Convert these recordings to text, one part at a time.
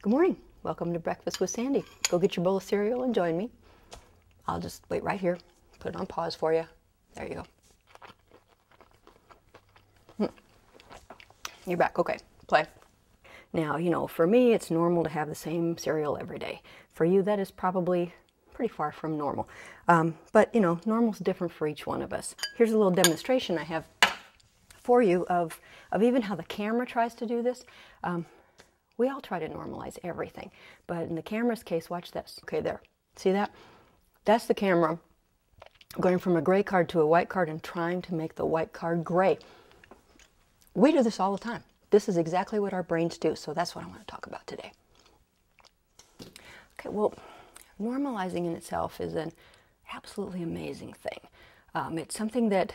Good morning. Welcome to Breakfast with Sandy. Go get your bowl of cereal and join me. I'll just wait right here. Put it on pause for you. There you go. You're back. Okay, play. Now, for me, it's normal to have the same cereal every day. For you, that is probably pretty far from normal. But, normal's different for each one of us. Here's a little demonstration I have for you of even how the camera tries to do this. We all try to normalize everything, but in the camera's case, watch this. Okay, there. See that? That's the camera going from a gray card to a white card and trying to make the white card gray. We do this all the time. This is exactly what our brains do, so that's what I want to talk about today. Okay, well, normalizing in itself is an absolutely amazing thing. It's something that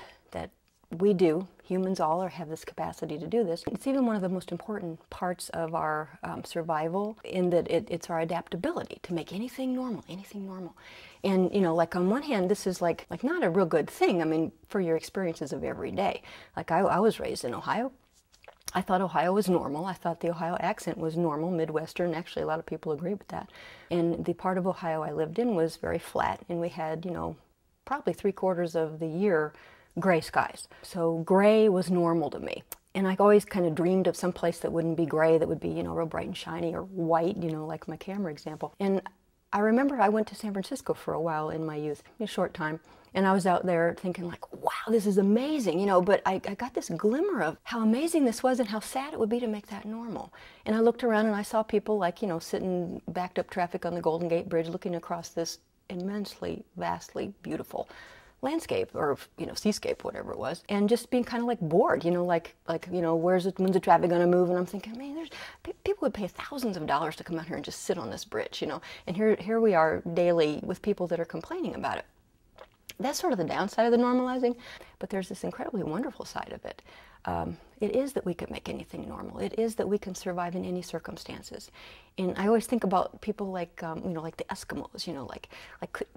we do. Humans all have this capacity to do this. It's even one of the most important parts of our survival, in that it's our adaptability to make anything normal, And, like on one hand, this is like not a real good thing, I mean, for your experiences of every day. Like I was raised in Ohio. I thought Ohio was normal. I thought the Ohio accent was normal, Midwestern. Actually, a lot of people agree with that. And the part of Ohio I lived in was very flat, and we had, probably 3/4 of the year gray skies. So gray was normal to me. And I always kind of dreamed of some place that wouldn't be gray, that would be, real bright and shiny, or white, like my camera example. And I remember I went to San Francisco for a while in my youth, a short time, and I was out there thinking like, wow, this is amazing, but I got this glimmer of how amazing this was and how sad it would be to make that normal. And I looked around and I saw people like, sitting backed up traffic on the Golden Gate Bridge looking across this immensely, vastly beautiful landscape, or seascape, whatever it was, and just being kind of like bored, when's the traffic going to move? And I'm thinking, man, people would pay thousands of dollars to come out here and just sit on this bridge, and here we are daily with people that are complaining about it. That's sort of the downside of the normalizing, but there's this incredibly wonderful side of it. It is that we can make anything normal. It is that we can survive in any circumstances. And I always think about people like, like the Eskimos,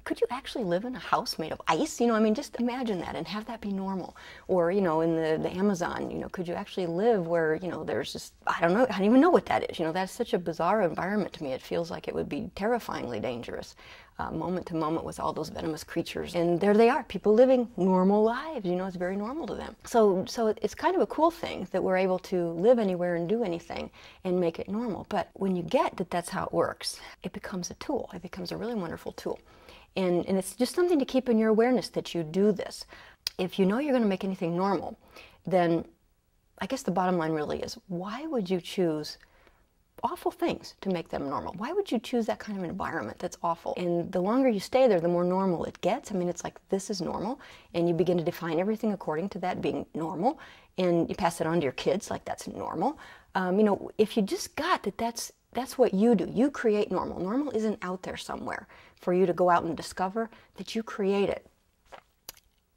could you actually live in a house made of ice? Just imagine that and have that be normal. Or, in the Amazon, could you actually live where, there's just, I don't even know what that is. That's such a bizarre environment to me. It feels like it would be terrifyingly dangerous, moment to moment, with all those venomous creatures. And there they are, people living normal lives, it's very normal to them. So it's kind of a cool thing that we're able to live anywhere and do anything and make it normal. But when you get that that's how it works, it becomes a tool. It becomes a really wonderful tool. And it's just something to keep in your awareness that you do this. If you know you're going to make anything normal, then I guess the bottom line really is, why would you choose awful things to make them normal? Why would you choose that kind of environment that's awful? And the longer you stay there, the more normal it gets. I mean, it's like, this is normal, and you begin to define everything according to that being normal, and you pass it on to your kids like that's normal. If you just got that that's what you do. You create normal. Normal isn't out there somewhere for you to go out and discover, that you create it.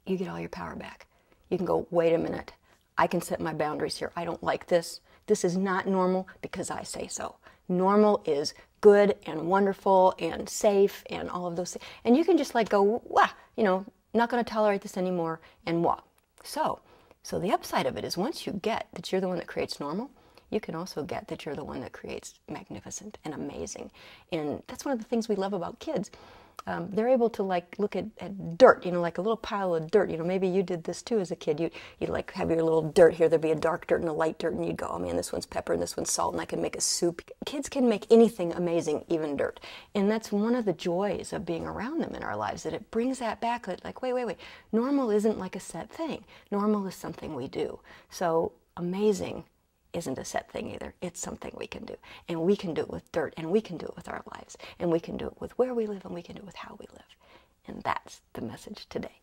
You get all your power back. You can go, wait a minute, I can set my boundaries here. I don't like this. This is not normal because I say so. Normal is good and wonderful and safe and all of those things. And you can just go, wah, not going to tolerate this anymore, and walk. So the upside of it is, once you get that you're the one that creates normal, you can also get that you're the one that creates magnificent and amazing. And that's one of the things we love about kids. They're able to look at dirt, like a little pile of dirt. Maybe you did this too as a kid. You'd have your little dirt here. There'd be a dark dirt and a light dirt, and you'd go, oh man, this one's pepper and this one's salt, and I can make a soup. Kids can make anything amazing, even dirt. And that's one of the joys of being around them in our lives, that it brings that back. Wait. Normal isn't like a set thing. Normal is something we do. So amazing isn't a set thing either. It's something we can do. And we can do it with dirt, and we can do it with our lives, and we can do it with where we live, and we can do it with how we live. And that's the message today.